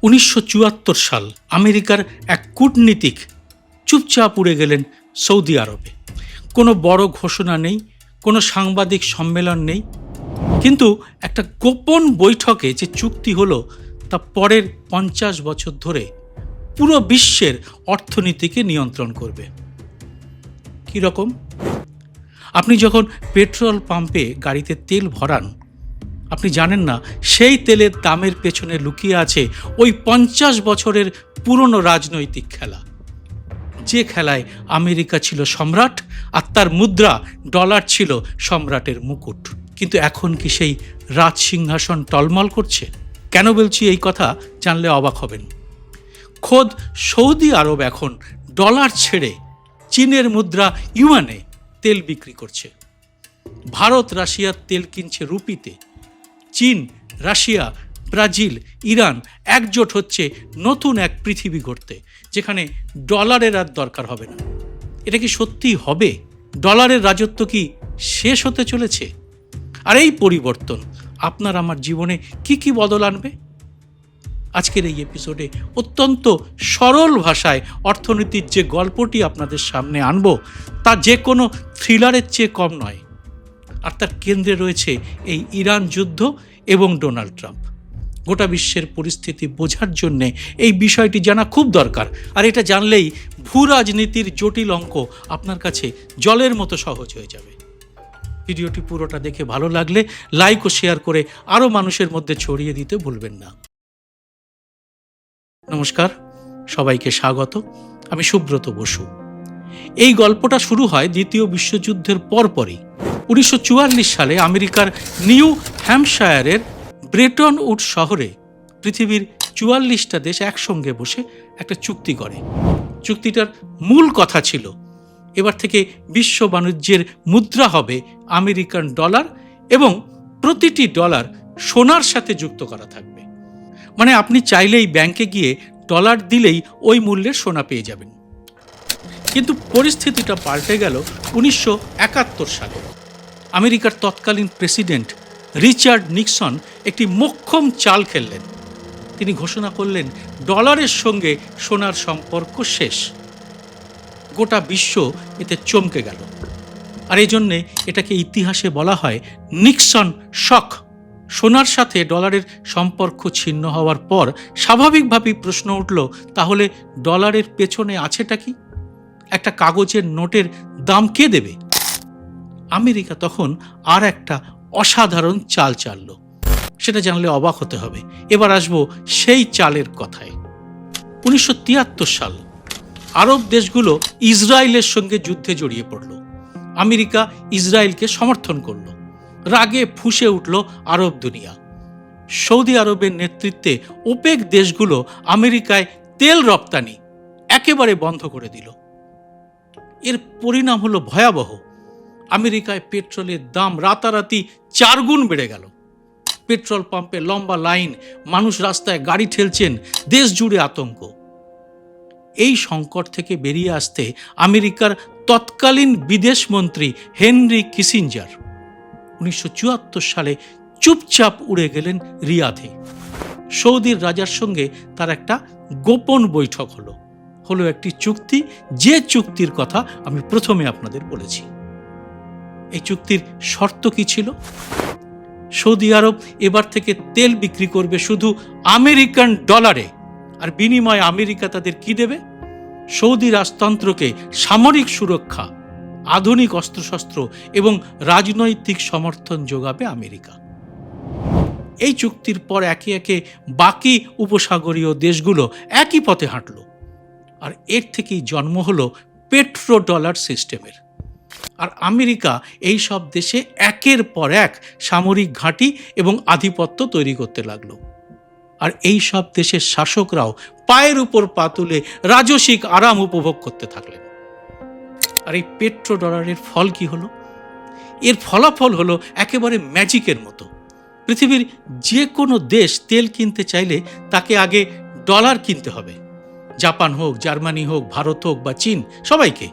1974 সাল আমেরিকার এক কূটনীতিক চুপচাপ উড়ে গেলেন সৌদি আরবে। কোনো বড় ঘোষণা নেই, কোনো সাংবাদিক সম্মেলন নেই, কিন্তু একটা গোপন বৈঠকে যে চুক্তি হলো তা পরের 50 বছর ধরে পুরো বিশ্বের অর্থনীতিকে নিয়ন্ত্রণ করবে। কী রকম? আপনি যখন পেট্রোল পাম্পে গাড়িতে তেল ভরান, আপনি জানেন না সেই তেলের দামের পেছনে লুকিয়ে আছে ওই 50 বছরের পুরনো রাজনৈতিক খেলা, যে খেলায় আমেরিকা ছিল সম্রাট আর তার মুদ্রা ডলার ছিল সম্রাটের মুকুট। কিন্তু এখন কি সেই রাজ সিংহাসন টলমল করছে? কেন বলছি এই কথা জানলে অবাক হবেন। খোদ সৌদি আরব এখন ডলার ছেড়ে চীনের মুদ্রা ইউয়ানে তেল বিক্রি করছে। ভারত রাশিয়ার তেল কিনছে রুপিতে। চীন, রাশিয়া, ব্রাজিল, ইরান একজোট হচ্ছে নতুন এক পৃথিবী গড়তে, যেখানে ডলারের আর দরকার হবে না। এটা কি সত্যিই হবে? ডলারের রাজত্ব কি শেষ হতে চলেছে? আর এই পরিবর্তন আপনার আমার জীবনে কি কি বদল আনবে? আজকের এই এপিসোডে অত্যন্ত সরল ভাষায় অর্থনীতির যে গল্পটি আপনাদের সামনে আনব, তা যে কোনো থ্রিলারের চেয়ে কম নয়। আর তার কেন্দ্রে রয়েছে এই ইরান যুদ্ধ এবং ডোনাল্ড ট্রাম্প। গোটা বিশ্বের পরিস্থিতি বোঝার জন্যে এই বিষয়টি জানা খুব দরকার। আর এটা জানলেই ভূ রাজনীতির জটিল অঙ্ক আপনার কাছে জলের মতো সহজ হয়ে যাবে। ভিডিওটি পুরোটা দেখে ভালো লাগলে লাইক ও শেয়ার করে আরও মানুষের মধ্যে ছড়িয়ে দিতে ভুলবেন না। নমস্কার, সবাইকে স্বাগত। আমি সুব্রত বসু। এই গল্পটা শুরু হয় দ্বিতীয় বিশ্বযুদ্ধের পরপরই। 1944 সালে আমেরিকার নিউ হ্যাম্পশায়ারের ব্রেটন উড শহরে পৃথিবীর 44টা দেশ একসঙ্গে বসে একটা চুক্তি করে। চুক্তিটার মূল কথা ছিল এবার থেকে বিশ্ব বাণিজ্যের মুদ্রা হবে আমেরিকান ডলার এবং প্রতিটি ডলার সোনার সাথে যুক্ত করা থাকবে। মানে আপনি চাইলেই ব্যাংকে গিয়ে ডলার দিলেই ওই মূল্যের সোনা পেয়ে যাবেন। কিন্তু পরিস্থিতিটা পাল্টে গেল 1971 সালে। আমেরিকার তৎকালীন প্রেসিডেন্ট রিচার্ড নিক্সন একটি মোক্ষম চাল খেললেন। তিনি ঘোষণা করলেন ডলারের সঙ্গে সোনার সম্পর্ক শেষ। গোটা বিশ্ব এতে চমকে গেল। আর এই জন্যে এটাকে ইতিহাসে বলা হয় নিক্সন শক। সোনার সাথে ডলারের সম্পর্ক ছিন্ন হওয়ার পর স্বাভাবিকভাবেই প্রশ্ন উঠল, তাহলে ডলারের পেছনে আছেটা কি? একটা কাগজের নোটের দাম কে দেবে? আমেরিকা তখন আর একটা অসাধারণ চাল চালল। সেটা জানলে অবাক হতে হবে। এবার আসবো সেই চালের কথায়। 1973 সাল আরব দেশগুলো ইসরায়েলের সঙ্গে যুদ্ধে জড়িয়ে পড়ল। আমেরিকা ইসরায়েলকে সমর্থন করল। রাগে ফুঁসে উঠল আরব দুনিয়া। সৌদি আরবের নেতৃত্বে ওপেক দেশগুলো আমেরিকায় তেল রপ্তানি একেবারে বন্ধ করে দিল। এর পরিণাম হলো ভয়াবহ। আমেরিকায় পেট্রোলের দাম রাতারাতি 4 গুণ বেড়ে গেল। পেট্রোল পাম্পে লম্বা লাইন, মানুষ রাস্তায় গাড়ি ঠেলছেন, দেশ জুড়ে আতঙ্ক। এই সংকট থেকে বেরিয়ে আসতে আমেরিকার তৎকালীন বিদেশ মন্ত্রী হেনরি কিসিঞ্জার 1974 সালে চুপচাপ উড়ে গেলেন রিয়াধে। সৌদির রাজার সঙ্গে তার একটা গোপন বৈঠক হলো একটি চুক্তি, যে চুক্তির কথা আমি প্রথমে আপনাদের বলেছি। এই চুক্তির শর্ত কি ছিল? সৌদি আরব এবার থেকে তেল বিক্রি করবে শুধু আমেরিকান ডলারে। আর বিনিময়ে আমেরিকা তাদের কি দেবে? সৌদি রাজতন্ত্রকে সামরিক সুরক্ষা, আধুনিক অস্ত্রশস্ত্র এবং রাজনৈতিক সমর্থন যোগাবে আমেরিকা। এই চুক্তির পর একে একে বাকি উপসাগরীয় দেশগুলো একই পথে হাঁটল। আর এর থেকেই জন্ম হলো পেট্রো ডলার সিস্টেমের। আর আমেরিকা এই সব দেশে একের পর এক সামরিক ঘাঁটি এবং আধিপত্য তৈরি করতে লাগলো। আর এই সব দেশের শাসকরাও পায়ের উপর পা তুলে রাজসিক আরাম উপভোগ করতে থাকলেন। আর এই পেট্রো ডলারের ফল কি হলো? এর ফলাফল হলো একেবারে ম্যাজিকের মতো। পৃথিবীর যে কোনো দেশ তেল কিনতে চাইলে তাকে আগে ডলার কিনতে হবে। জাপান হোক, জার্মানি হোক, ভারত হোক বা চীন, সবাইকে।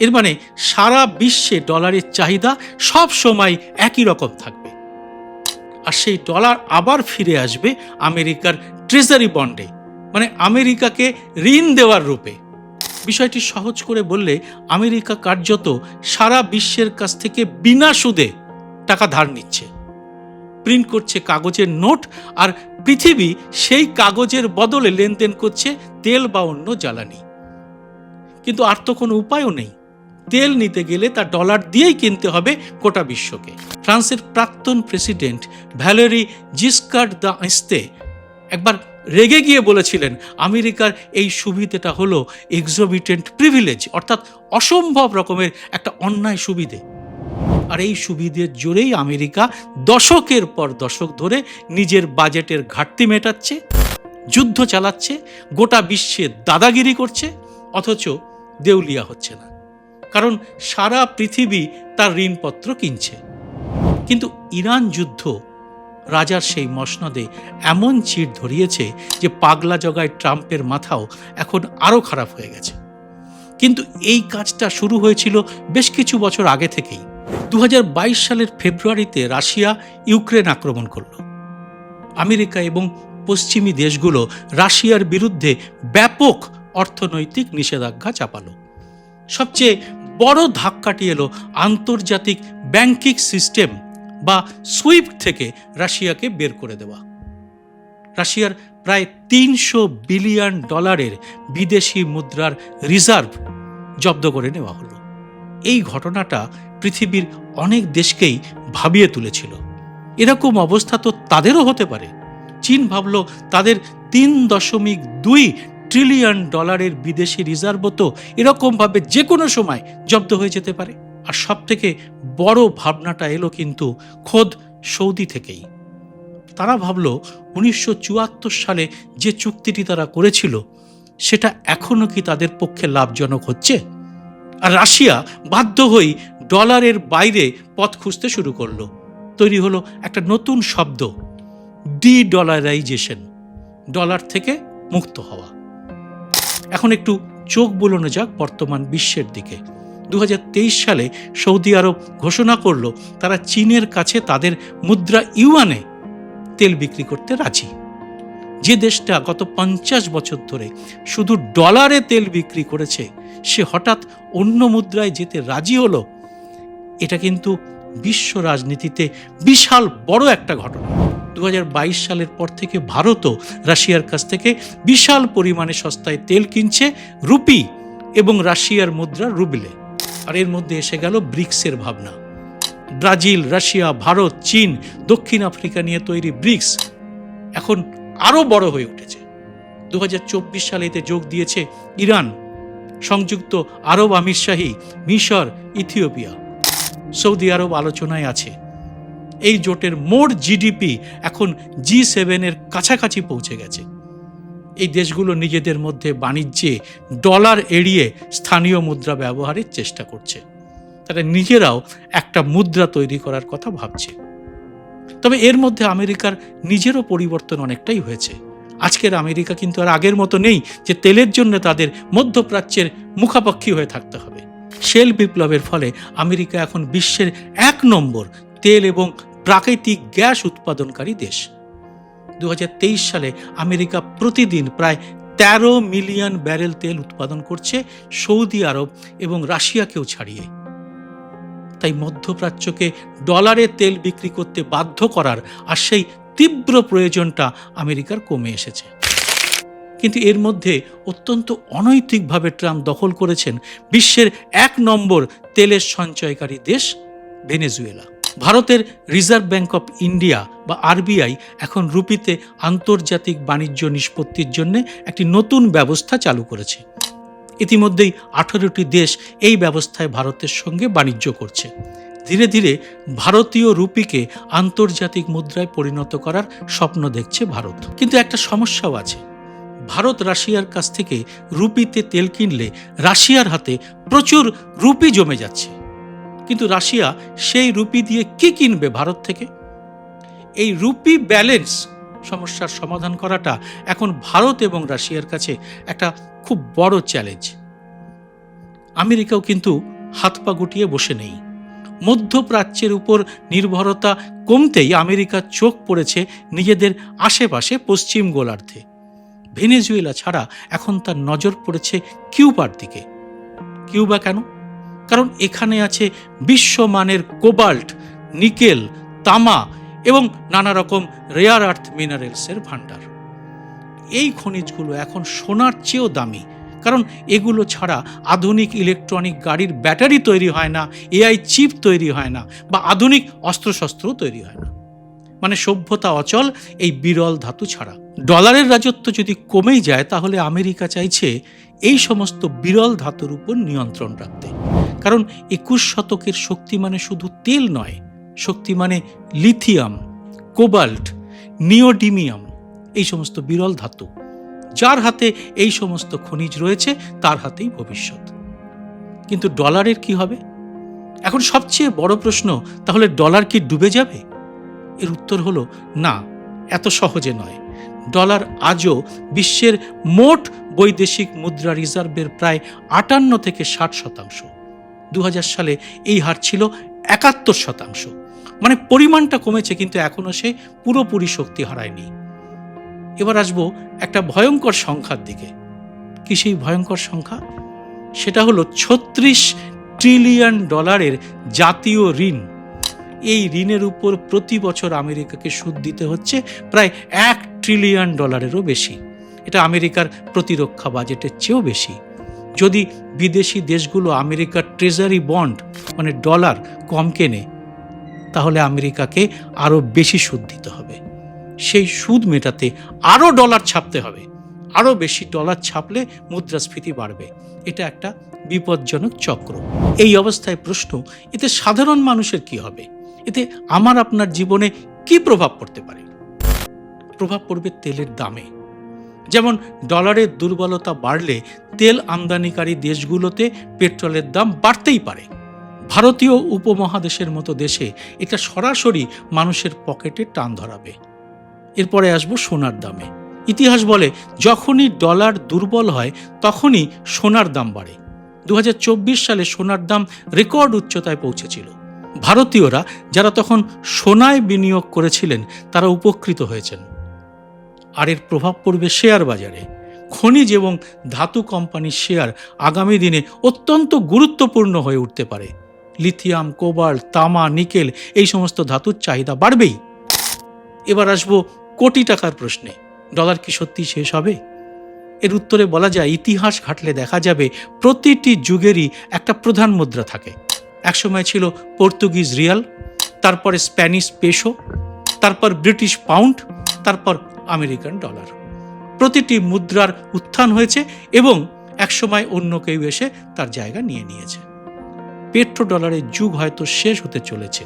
এর মানে সারা বিশ্বে ডলারের চাহিদা সব সময় একই রকম থাকবে। আর সেই ডলার আবার ফিরে আসবে আমেরিকার ট্রেজারি বন্ডে, মানে আমেরিকাকে ঋণ দেওয়ার রূপে। বিষয়টি সহজ করে বললে আমেরিকা কার্যত সারা বিশ্বের কাছ থেকে বিনা সুদে টাকা ধার নিচ্ছে, প্রিন্ট করছে কাগজের নোট, আর পৃথিবী সেই কাগজের বদলে লেনদেন করছে তেল বা অন্য জ্বালানি। কিন্তু আর তো কোনো উপায়ও নেই। তেল নিতে গেলে তা ডলার দিয়েই কিনতে হবে গোটা বিশ্বকে। ফ্রান্সের প্রাক্তন প্রেসিডেন্ট ভ্যালেরি জিসকার্ড দ'এস্তে একবার রেগে গিয়ে বলেছিলেন, আমেরিকার এই সুবিধেটা হলো এক্সোবিটেন্ট প্রিভিলেজ, অর্থাৎ অসম্ভব রকমের একটা অন্যায় সুবিধে। আর এই সুবিধের জোরেই আমেরিকা দশকের পর দশক ধরে নিজের বাজেটের ঘাটতি মেটাচ্ছে, যুদ্ধ চালাচ্ছে, গোটা বিশ্বে দাদাগিরি করছে, অথচ দেউলিয়া হচ্ছে না, কারণ সারা পৃথিবী তার ঋণপত্র কিনছে। কিন্তু ইরান যুদ্ধ রাজার সেই মসনদে এমন চিড় ধরিয়েছে যে পাগলা জগায় ট্রাম্পের মাথাও এখন আরও খারাপ হয়ে গেছে। কিন্তু এই কাজটা শুরু হয়েছিল বেশ কিছু বছর আগে থেকেই। 2022 সালের ফেব্রুয়ারিতে রাশিয়া ইউক্রেন আক্রমণ করল। আমেরিকা এবং পশ্চিমী দেশগুলো রাশিয়ার বিরুদ্ধে ব্যাপক অর্থনৈতিক নিষেধাজ্ঞা চাপালো। সবচেয়ে বড় ধাক্কাটি এলো আন্তর্জাতিক ব্যাংকিং সিস্টেম বা সুইফট থেকে রাশিয়াকে বের করে দেওয়া। রাশিয়ার প্রায় $300 বিলিয়ন বিদেশি মুদ্রার রিজার্ভ জব্দ করে নেওয়া হলো। এই ঘটনাটা পৃথিবীর অনেক দেশকেই ভাবিয়ে তুলেছিল। এরকম অবস্থা তো তাদেরও হতে পারে। চীন ভাবল তাদের $3.2 ট্রিলিয়ন বিদেশি রিজার্ভ তো এরকমভাবে যে কোনো সময় জব্দ হয়ে যেতে পারে। আর সব থেকে বড় ভাবনাটা এলো কিন্তু খোদ সৌদি থেকেই। তারা ভাবল 1974 সালে যে চুক্তিটি তারা করেছিল সেটা এখনো কি তাদের পক্ষে লাভজনক হচ্ছে। আর রাশিয়া বাধ্য হয়ে ডলারের বাইরে পথ খুঁজতে শুরু করলো। তৈরি হলো একটা নতুন শব্দ, ডি-ডলারাইজেশন, ডলার থেকে মুক্ত হওয়া। এখন একটু চোখ বুলানো যাক বর্তমান বিশ্বের দিকে। 2023 সালে সৌদি আরব ঘোষণা করলো তারা চীনের কাছে তাদের মুদ্রা ইউয়ানে তেল বিক্রি করতে রাজি। যে দেশটা গত 50 বছর ধরে শুধু ডলারে তেল বিক্রি করেছে সে হঠাৎ অন্য মুদ্রায় যেতে রাজি হলো। এটা কিন্তু বিশ্ব রাজনীতিতে বিশাল বড় একটা ঘটনা। 2022 সালের পর থেকে ভারতও রাশিয়ার কাছ থেকে বিশাল পরিমাণে সস্তায় তেল কিনছে রুপি এবং রাশিয়ার মুদ্রা রুবলে। আর এর মধ্যে এসে গেল ব্রিক্সের ভাবনা। ব্রাজিল, রাশিয়া, ভারত, চীন, দক্ষিণ আফ্রিকা নিয়ে তৈরি ব্রিক্স এখন আরও বড় হয়ে উঠেছে। 2024 সালে এতে যোগ দিয়েছে ইরান, সংযুক্ত আরব আমিরশাহী, মিশর, ইথিওপিয়া। সৌদি আরব আলোচনায় আছে। এই জোটের মোট জিডিপি এখন G7 কাছাকাছি পৌঁছে গেছে। এই দেশগুলো নিজেদের মধ্যে বাণিজ্যে ডলার এড়িয়ে স্থানীয় মুদ্রা ব্যবহারের চেষ্টা করছে। তারা নিজেরাও একটা মুদ্রা তৈরি করার কথা ভাবছে। তবে এর মধ্যে আমেরিকার নিজেরও পরিবর্তন অনেকটাই হয়েছে। আজকের আমেরিকা কিন্তু আর আগের মতো নেই যে তেলের জন্য তাদের মধ্যপ্রাচ্যের মুখাপেক্ষী হয়ে থাকতে হবে। শেল বিপ্লবের ফলে আমেরিকা এখন বিশ্বের 1 নম্বর তেল এবং প্রাকৃতিক গ্যাস উৎপাদনকারী দেশ। 2023 সালে আমেরিকা প্রতিদিন প্রায় 13 মিলিয়ন ব্যারেল তেল উৎপাদন করছে, সৌদি আরব এবং রাশিয়াকেও ছাড়িয়ে। তাই মধ্যপ্রাচ্যকে ডলারে তেল বিক্রি করতে বাধ্য করার আর সেই তীব্র প্রয়োজনটা আমেরিকার কমে এসেছে। কিন্তু এর মধ্যে অত্যন্ত অনৈতিকভাবে ট্রাম্প দখল করেছেন বিশ্বের 1 নম্বর তেলের সঞ্চয়কারী দেশ ভেনেজুয়েলা। ভারতের রিজার্ভ ব্যাংক অফ ইন্ডিয়া বা আরবিআই এখন রুপিতে আন্তর্জাতিক বাণিজ্য নিষ্পত্তির জন্য একটি নতুন ব্যবস্থা চালু করেছে। ইতিমধ্যেই 18টি দেশ এই ব্যবস্থায় ভারতের সঙ্গে বাণিজ্য করছে। ধীরে ধীরে ভারতীয় রুপিকে আন্তর্জাতিক মুদ্রায় পরিণত করার স্বপ্ন দেখছে ভারত। কিন্তু একটা সমস্যাও আছে। ভারত রাশিয়ার কাছ থেকে রুপিতে তেল কিনলে রাশিয়ার হাতে প্রচুর রুপি জমে যাচ্ছে। কিন্তু রাশিয়া সেই রুপি দিয়ে কি কিনবে ভারত থেকে? এই রুপি ব্যালেন্স সমস্যার সমাধান করাটা এখন ভারত এবং রাশিয়ার কাছে একটা খুব বড় চ্যালেঞ্জ। আমেরিকাও কিন্তু হাত পা গুটিয়ে বসে নেই। মধ্যপ্রাচ্যের উপর নির্ভরতা কমতেই আমেরিকার চোখ পড়েছে নিজেদের আশেপাশে পশ্চিম গোলার্ধে। ভেনেজুয়েলা ছাড়া এখন তার নজর পড়েছে কিউবার দিকে। কিউবা কেন? কারণ এখানে আছে বিশ্বমানের কোবাল্ট, নিকেল, তামা এবং নানা রকম রেয়ার আর্থ মিনারেলসের ভাণ্ডার। এই খনিজগুলো এখন সোনার চেয়েও দামি, কারণ এগুলো ছাড়া আধুনিক ইলেকট্রনিক গাড়ির ব্যাটারি তৈরি হয় না, এআই চিপ তৈরি হয় না, বা আধুনিক অস্ত্রশস্ত্র তৈরি হয় না। মানে সভ্যতা অচল এই বিরল ধাতু ছাড়া। ডলারের রাজত্ব যদি কমেই যায়, তাহলে আমেরিকা চাইছে এই সমস্ত বিরল ধাতুর উপর নিয়ন্ত্রণ রাখতে। কারণ 21 শতকের শক্তি মানে শুধু তেল নয়, শক্তি মানে লিথিয়াম, কোবাল্ট, নিওডিমিয়াম, এই সমস্ত বিরল ধাতু। যার হাতে এই সমস্ত খনিজ রয়েছে তার হাতেই ভবিষ্যৎ। কিন্তু ডলারের কি হবে? এখন সবচেয়ে বড় প্রশ্ন, তাহলে ডলার কি ডুবে যাবে? এর উত্তর হলো না, এত সহজে নয়। ডলার আজও বিশ্বের মোট বৈদেশিক মুদ্রা রিজার্ভের প্রায় 58 থেকে 60%। 2000 সালে এই হার ছিল 71%। মানে পরিমাণটা কমেছে, কিন্তু এখনো সে পুরোপুরি শক্তি হারায়নি। এবার আসবো একটা ভয়ঙ্কর সংখ্যার দিকে। কি সেই ভয়ঙ্কর সংখ্যা? সেটা হলো 36 ট্রিলিয়ন ডলারের জাতীয় ঋণ। এই ঋণের উপর প্রতি বছর আমেরিকাকে সুদ দিতে হচ্ছে প্রায় $1 ট্রিলিয়ন বেশি। এটা আমেরিকার প্রতিরক্ষা বাজেটের চেয়েও বেশি। যদি বিদেশি দেশগুলো আমেরিকার ট্রেজারি বন্ড মানে ডলার কম কেনে, তাহলে আমেরিকাকে আরও বেশি সুদ দিতে হবে। সেই সুদ মেটাতে আরও ডলার ছাপতে হবে। আরও বেশি ডলার ছাপলে মুদ্রাস্ফীতি বাড়বে। এটা একটা বিপজ্জনক চক্র। এই অবস্থায় প্রশ্ন, এতে সাধারণ মানুষের কি হবে? এতে আমার আপনার জীবনে কি প্রভাব পড়তে পারে? প্রভাব পড়বে তেলের দামে। যেমন ডলারের দুর্বলতা বাড়লে তেল আমদানিকারী দেশগুলোতে পেট্রোলের দাম বাড়তেই পারে। ভারতীয় উপমহাদেশের মতো দেশে এটা সরাসরি মানুষের পকেটে টান ধরাবে। এরপরে আসবো সোনার দামে। ইতিহাস বলে যখনই ডলার দুর্বল হয় তখনই সোনার দাম বাড়ে। 2024 সালে সোনার দাম রেকর্ড উচ্চতায় পৌঁছেছিল। ভারতীয়রা যারা তখন সোনায় বিনিয়োগ করেছিলেন তারা উপকৃত হয়েছেন। আর এর প্রভাব পড়বে শেয়ার বাজারে। খনিজ এবং ধাতু কোম্পানির শেয়ার আগামী দিনে অত্যন্ত গুরুত্বপূর্ণ হয়ে উঠতে পারে। লিথিয়াম, কোবাল্ট, তামা, নিকেল এই সমস্ত ধাতুর চাহিদা বাড়বেই। এবার আসবো কোটি টাকার প্রশ্নে। ডলার কি সত্যি শেষ হবে? এর উত্তরে বলা যায়, ইতিহাস ঘাটলে দেখা যাবে প্রতিটি যুগেরই একটা প্রধান মুদ্রা থাকে। একসময় ছিল পর্তুগিজ রিয়াল, তারপরে স্প্যানিশ পেসো, তারপর ব্রিটিশ পাউন্ড, তারপর আমেরিকান ডলার। প্রতিটি মুদ্রার উত্থান হয়েছে এবং একসময় অন্য কেউ এসে তার জায়গা নিয়ে নিয়েছে। পেট্রো ডলারের যুগ হয়তো শেষ হতে চলেছে,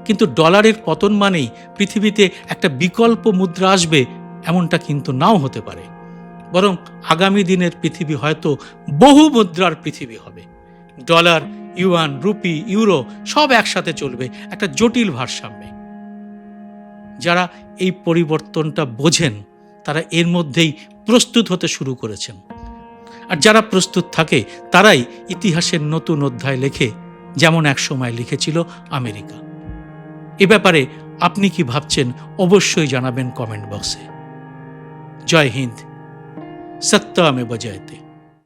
কিন্তু ডলারের পতন মানেই পৃথিবীতে একটা বিকল্প মুদ্রা আসবে এমনটা কিন্তু নাও হতে পারে। বরং আগামী দিনের পৃথিবী হয়তো বহু মুদ্রার পৃথিবী হবে। ডলার, ইউয়ান, রুপি, ইউরো সব একসাথে চলবে একটা জটিল ভারসাম্যে। যারা এই পরিবর্তনটা বোঝেন তারা এর মধ্যেই প্রস্তুত হতে শুরু করেছেন। আর যারা প্রস্তুত থাকে তারাই ইতিহাসের নতুন অধ্যায় লেখে, যেমন এক সময় লিখেছিল আমেরিকা। এ ব্যাপারে আপনি কি ভাবছেন অবশ্যই জানাবেন কমেন্ট বক্সে। জয় হিন্দ, সত্যমেব জয়তে।